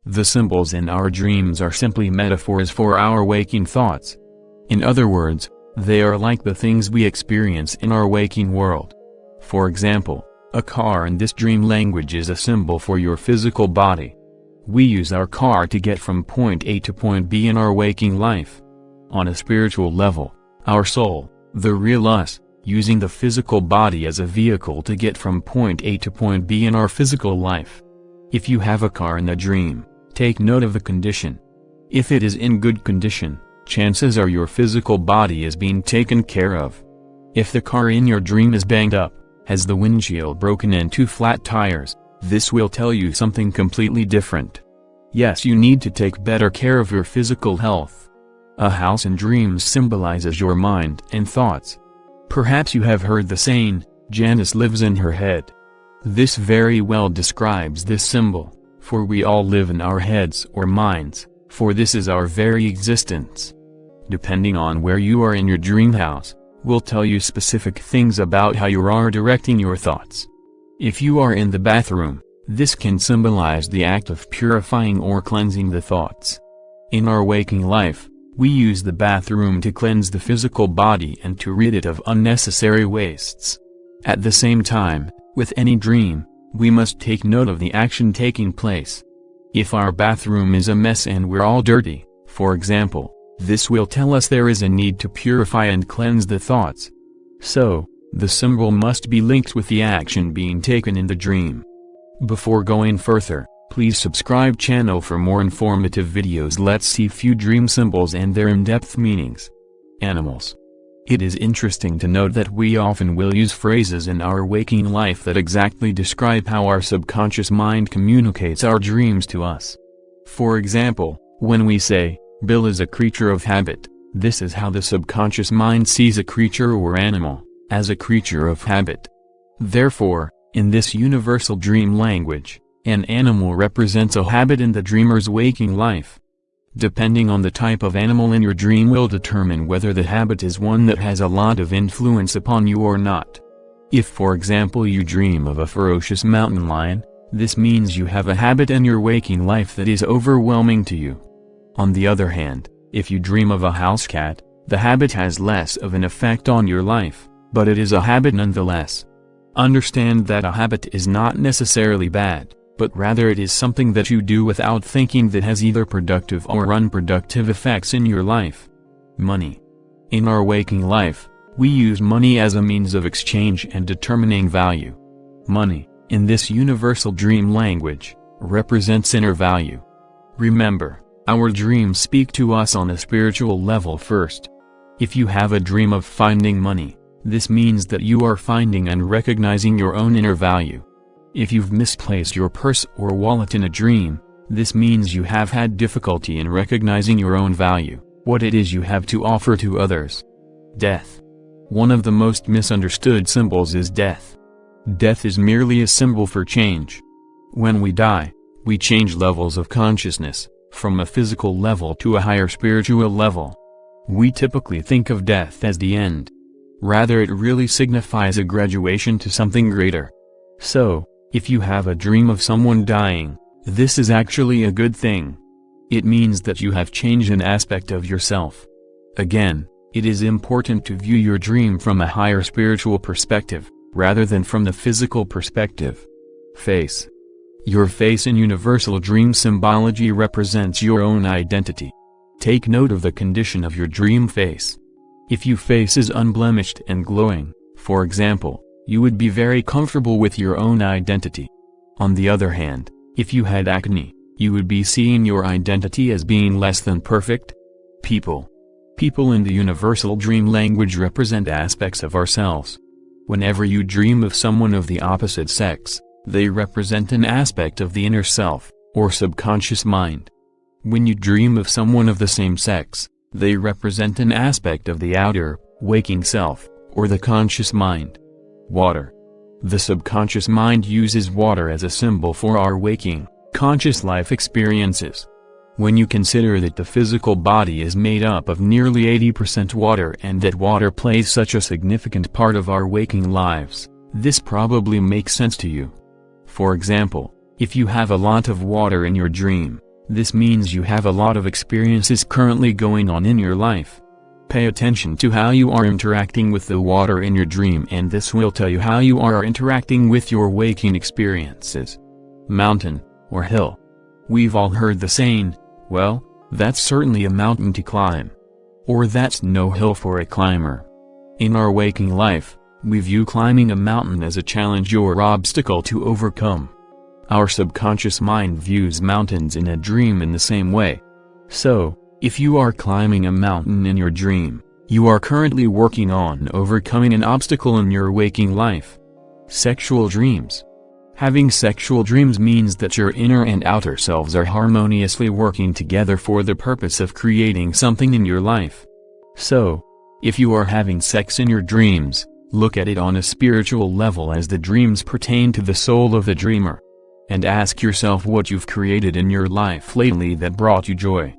The symbols in our dreams are simply metaphors for our waking thoughts. In other words, they are like the things we experience in our waking world. For example, a car in this dream language is a symbol for your physical body. We use our car to get from point A to point B in our waking life. On a spiritual level, our soul, the real us, using the physical body as a vehicle to get from point A to point B in our physical life. If you have a car in a dream, take note of the condition. If it is in good condition, chances are your physical body is being taken care of. If the car in your dream is banged up, has the windshield broken and 2 flat tires, this will tell you something completely different. Yes, you need to take better care of your physical health. A house in dreams symbolizes your mind and thoughts. Perhaps you have heard the saying, Janice lives in her head. This very well describes this symbol, for we all live in our heads or minds, for this is our very existence. Depending on where you are in your dream house, will tell you specific things about how you are directing your thoughts. If you are in the bathroom, this can symbolize the act of purifying or cleansing the thoughts. In our waking life, we use the bathroom to cleanse the physical body and to rid it of unnecessary wastes. At the same time, with any dream, we must take note of the action taking place. If our bathroom is a mess and we're all dirty, for example, this will tell us there is a need to purify and cleanse the thoughts. So, the symbol must be linked with the action being taken in the dream. Before going further, please subscribe channel for more informative videos. Let's see few dream symbols and their in-depth meanings. Animals. It is interesting to note that we often will use phrases in our waking life that exactly describe how our subconscious mind communicates our dreams to us. For example, when we say, Bill is a creature of habit, this is how the subconscious mind sees a creature or animal, as a creature of habit. Therefore, in this universal dream language, an animal represents a habit in the dreamer's waking life. Depending on the type of animal in your dream will determine whether the habit is one that has a lot of influence upon you or not. If for example you dream of a ferocious mountain lion, this means you have a habit in your waking life that is overwhelming to you. On the other hand, if you dream of a house cat, the habit has less of an effect on your life, but it is a habit nonetheless. Understand that a habit is not necessarily bad, but rather it is something that you do without thinking that has either productive or unproductive effects in your life. Money. In our waking life, we use money as a means of exchange and determining value. Money, in this universal dream language, represents inner value. Remember, our dreams speak to us on a spiritual level first. If you have a dream of finding money, this means that you are finding and recognizing your own inner value. If you've misplaced your purse or wallet in a dream, this means you have had difficulty in recognizing your own value, what it is you have to offer to others. Death. One of the most misunderstood symbols is death. Death is merely a symbol for change. When we die, we change levels of consciousness, from a physical level to a higher spiritual level. We typically think of death as the end. Rather, it really signifies a graduation to something greater. So, if you have a dream of someone dying, this is actually a good thing. It means that you have changed an aspect of yourself. Again, it is important to view your dream from a higher spiritual perspective, rather than from the physical perspective. Face. Your face in universal dream symbology represents your own identity. Take note of the condition of your dream face. If your face is unblemished and glowing, for example, you would be very comfortable with your own identity. On the other hand, if you had acne, you would be seeing your identity as being less than perfect. People. People in the universal dream language represent aspects of ourselves. Whenever you dream of someone of the opposite sex, they represent an aspect of the inner self, or subconscious mind. When you dream of someone of the same sex, they represent an aspect of the outer, waking self, or the conscious mind. Water. The subconscious mind uses water as a symbol for our waking, conscious life experiences. When you consider that the physical body is made up of nearly 80% water and that water plays such a significant part of our waking lives, this probably makes sense to you. For example, if you have a lot of water in your dream, This means you have a lot of experiences currently going on in your life. Pay attention to how you are interacting with the water in your dream, and this will tell you how you are interacting with your waking experiences. Mountain, or hill. We've all heard the saying, well, that's certainly a mountain to climb. Or that's no hill for a climber. In our waking life, we view climbing a mountain as a challenge or obstacle to overcome. Our subconscious mind views mountains in a dream in the same way. So, if you are climbing a mountain in your dream, you are currently working on overcoming an obstacle in your waking life. Sexual dreams. Having sexual dreams means that your inner and outer selves are harmoniously working together for the purpose of creating something in your life. So, if you are having sex in your dreams, look at it on a spiritual level as the dreams pertain to the soul of the dreamer. And ask yourself what you've created in your life lately that brought you joy.